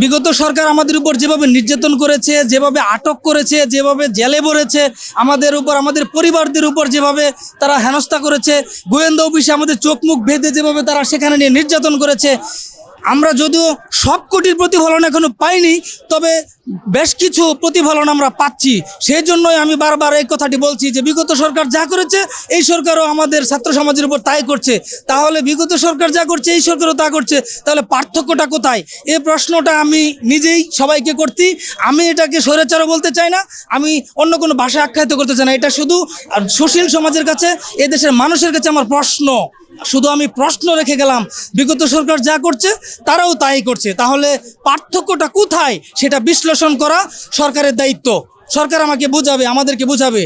বিগত সরকার আমাদের উপর যেভাবে নির্যাতন করেছে, যেভাবে আটক করেছে, যেভাবে জেলে ভরেছে, আমাদের উপর, আমাদের পরিবারদের উপর যেভাবে তারা হেনস্থা করেছে, গোয়েন্দা অফিসে আমাদের চোখ মুখ বেঁধে যেভাবে তারা সেখানে নিয়ে নির্যাতন করেছে, আমরা যদিও সব কোটির প্রতিফলন এখনো পাইনি, তবে বেশ কিছু প্রতিফলন আমরা পাচ্ছি। সেই জন্যই আমি বারবার এই কথাটি বলছি যে বিগত সরকার যা করেছে এই সরকারও আমাদের ছাত্র সমাজের উপর তাই করছে। তাহলে বিগত সরকার যা করছে এই সরকারও তা করছে, তাহলে পার্থক্যটা কোথায়? এই প্রশ্নটা আমি নিজেই সবাইকে করছি। আমি এটাকে স্বৈরাচারও বলতে চাই না, আমি অন্য কোনো ভাষা আখ্যায়িত করতে চাই না। এটা শুধু সুশীল সমাজের কাছে, এদেশের মানুষের কাছে আমার প্রশ্ন, শুধু আমি প্রশ্ন রেখে গেলাম। বিগত সরকার যা করছে তারাও তাই করছে, তাহলে পার্থক্যটা কোথায় সেটা বিশ্লেষণ করা সরকারের দায়িত্ব। সরকার আমাকে বুঝাবে, আমাদেরকে বুঝাবে,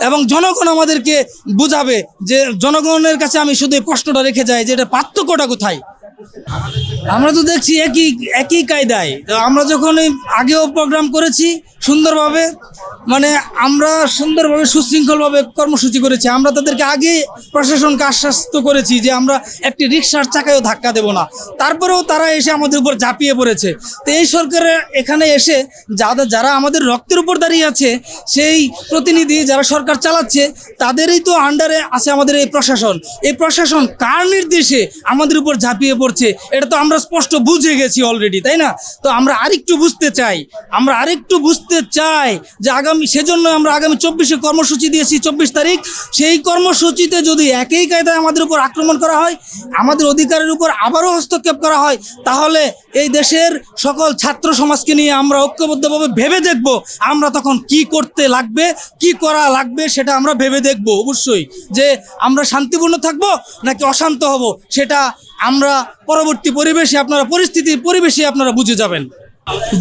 এবং জনগণ আমাদেরকে বুঝাবে। যে জনগণের কাছে আমি শুধু এই প্রশ্নটা রেখে যাই যে এটা পার্থক্যটা কোথায়। আমরা তো দেখছি একই কায়দায়। আমরা যখন আগেও প্রোগ্রাম করেছি সুন্দরভাবে, মানে আমরা সুন্দরভাবে সুশৃঙ্খলভাবে কর্মসূচি করেছি। আমরা তাদেরকে আগে প্রশাসনকে আশ্বস্ত করেছি যে আমরা একটি রিক্সার চাকায়ও ধাক্কা দেব না, তারপরেও তারা এসে আমাদের উপর ঝাঁপিয়ে পড়েছে। তো এই সরকারের এখানে এসে যারা আমাদের রক্তের উপর দাঁড়িয়ে আছে, সেই প্রতিনিধি যারা সরকার চালাচ্ছে, তাদেরই তো আন্ডারে আছে আমাদের এই প্রশাসন। এই প্রশাসন কার নির্দেশে আমাদের উপর ঝাঁপিয়ে পড়ছে এটা তো আমরা স্পষ্ট বুঝে গেছি অলরেডি, তাই না? তো আমরা আরেকটু বুঝতে চাই, যে আগামী, সেজন্য আমরা আগামী 24-এ কর্মসূচি দিয়েছি, 24 তারিখ। সেই কর্মসূচিতে যদি একই কায়দায় আমাদের উপর আক্রমণ করা হয়, আমাদের অধিকারের উপর আবারও হস্তক্ষেপ করা হয়, তাহলে এই দেশের সকল ছাত্র সমাজকে নিয়ে আমরা ঐক্যবদ্ধভাবে ভেবে দেখব আমরা তখন কি করতে লাগবে, কি করা লাগবে, সেটা আমরা ভেবে দেখব অবশ্যই। যে আমরা শান্তিপূর্ণ থাকব নাকি অশান্ত হব, সেটা আমরা পরবর্তী পরিবেশে আপনারা বুঝে যাবেন।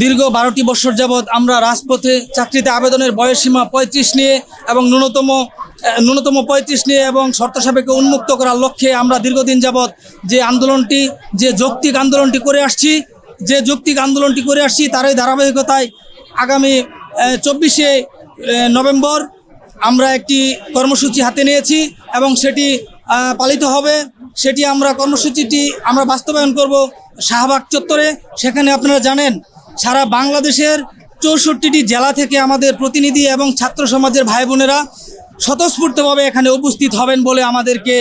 দীর্ঘ 12টি বছর যাবৎ আমরা রাজপথে চাকরিতে আবেদনের বয়সসীমা 35 নিয়ে এবং ন্যূনতম 35 নিয়ে এবং শর্ত সাপেক্ষে উন্মুক্ত করার লক্ষ্যে আমরা দীর্ঘদিন যাবৎ যে যৌক্তিক আন্দোলনটি করে আসছি, তারই ধারাবাহিকতায় আগামী 24শে নভেম্বর আমরা একটি কর্মসূচি হাতে নিয়েছি এবং সেটি পালিত হবে। কর্মসূচিটি আমরা বাস্তবায়ন করব শাহবাগ চত্বরে। সেখানে আপনারা জানেন সারা বাংলাদেশের 64টি জেলা থেকে আমাদের প্রতিনিধি এবং ছাত্র সমাজের ভাই বোনেরা স্বতঃস্ফূর্তভাবে এখানে উপস্থিত হবেন বলে আমাদেরকে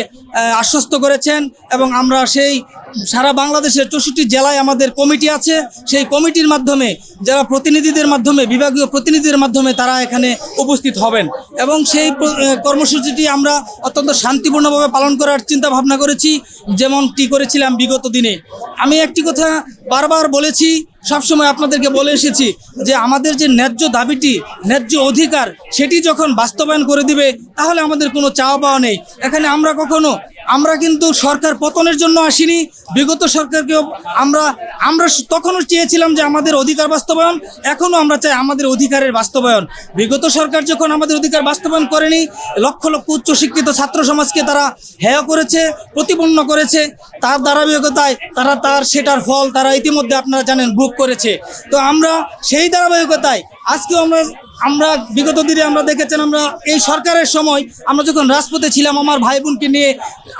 আশ্বস্ত করেছেন। এবং আমরা সেই সারা বাংলাদেশের 64 জেলায় আমাদের কমিটি আছে, সেই কমিটির মাধ্যমে যারা বিভাগীয় প্রতিনিধিদের মাধ্যমে তারা এখানে উপস্থিত হবেন এবং সেই কর্মসূচিটি আমরা অত্যন্ত শান্তিপূর্ণভাবে পালন করার চিন্তা ভাবনা করেছি, যেমনটি করেছিলাম বিগত দিনে। আমি একটি কথা বারবার বলেছি, সবসময় আপনাদেরকে বলে এসেছি যে আমাদের যে ন্যায্য দাবিটি, ন্যায্য অধিকার, সেটি যখন বাস্তবায়ন করে দিবে তাহলে আমাদের কোনো চাওয়া পাওয়া নেই। এখানে আমরা কিন্তু সরকার পতনের জন্য আসিনি। বিগত সরকারকেও আমরা তখনও চেয়েছিলাম যে আমাদের অধিকার বাস্তবায়ন, এখনও আমরা চাই আমাদের অধিকারের বাস্তবায়ন। বিগত সরকার যখন আমাদের অধিকার বাস্তবায়ন করেনি, লক্ষ লক্ষ উচ্চশিক্ষিত ছাত্র সমাজকে তারা হেয় করেছে, প্রতিপন্ন করেছে, তার ধারাবাহিকতায় সেটার ফল তারা ইতিমধ্যে আপনারা জানেন ভোগ করেছে। তো আমরা সেই ধারাবাহিকতায় আজকেও আমরা বিগত দিনে আমরা দেখেছেন, আমরা এই সরকারের সময় আমরা যখন রাজপথে ছিলাম, আমার ভাই বোনকে নিয়ে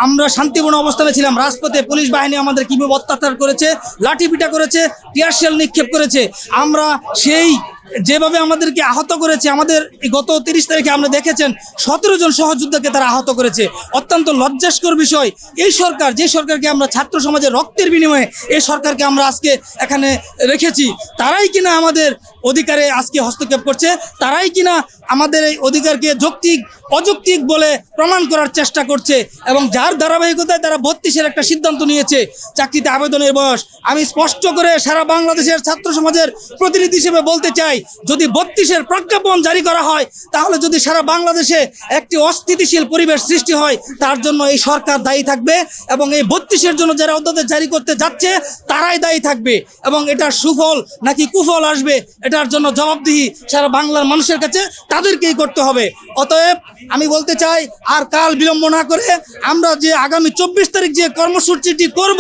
আমরা শান্তিপূর্ণ অবস্থানে ছিলাম, রাজপথে পুলিশ বাহিনী আমাদের কীভাবে অত্যাচার করেছে, লাঠিপিটা করেছে, টিয়ার শেল নিক্ষেপ করেছে, আমরা সেই যেভাবে আমাদেরকে আহত করেছে, আমাদের গত 30 তারিখে আমরা দেখেছেন 17 জন সহযোদ্ধাকে তারা আহত করেছে। অত্যন্ত লজ্জাস্কর বিষয়। এই সরকার, যে সরকারকে আমরা ছাত্র সমাজের রক্তের বিনিময়ে এই সরকারকে আমরা আজকে এখানে রেখেছি, তারাই কিনা আমাদের অধিকারে আজকে হস্তক্ষেপ করছে, তারাই কিনা আমাদের এই অধিকারকে অযৌক্তিক বলে প্রমাণ করার চেষ্টা করছে। এবং যার ধারাবাহিকতায় তারা 32-এর একটা সিদ্ধান্ত নিয়েছে চাকরিতে আবেদনের বয়স। আমি স্পষ্ট করে সারা বাংলাদেশের ছাত্র সমাজের প্রতিনিধি হিসেবে বলতে চাই, যদি 32-এর প্রজ্ঞাপন জারি করা হয়, তাহলে যদি সারা বাংলাদেশে একটি অস্থিতিশীল পরিবেশ সৃষ্টি হয়, তার জন্য এই সরকার দায়ী থাকবে এবং এই 32-এর জন্য যারা অধ্যাদেশ জারি করতে যাচ্ছে তারাই দায়ী থাকবে। এবং এটা সুফল নাকি কুফল আসবে এটা এটার জন্য জবাবদিহি সারা বাংলার মানুষের কাছে তাদেরকেই করতে হবে। অতএব আমি বলতে চাই, আর কাল বিলম্ব না করে আমরা যে আগামী 24 তারিখ যে কর্মসূচিটি করব,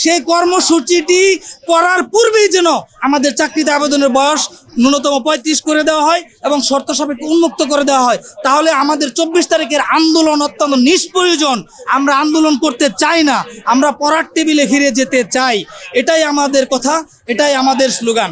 সেই কর্মসূচিটি করার পূর্বেই যেন আমাদের চাকরিতে আবেদনের বয়স ন্যূনতম 35 করে দেওয়া হয় এবং শর্ত সাপেক্ষে উন্মুক্ত করে দেওয়া হয়। তাহলে আমাদের 24 তারিখের আন্দোলন অত্যন্ত নিষ্প্রয়োজন। আমরা আন্দোলন করতে চাই না, আমরা পড়ার টেবিলে ফিরে যেতে চাই। এটাই আমাদের কথা, এটাই আমাদের স্লোগান।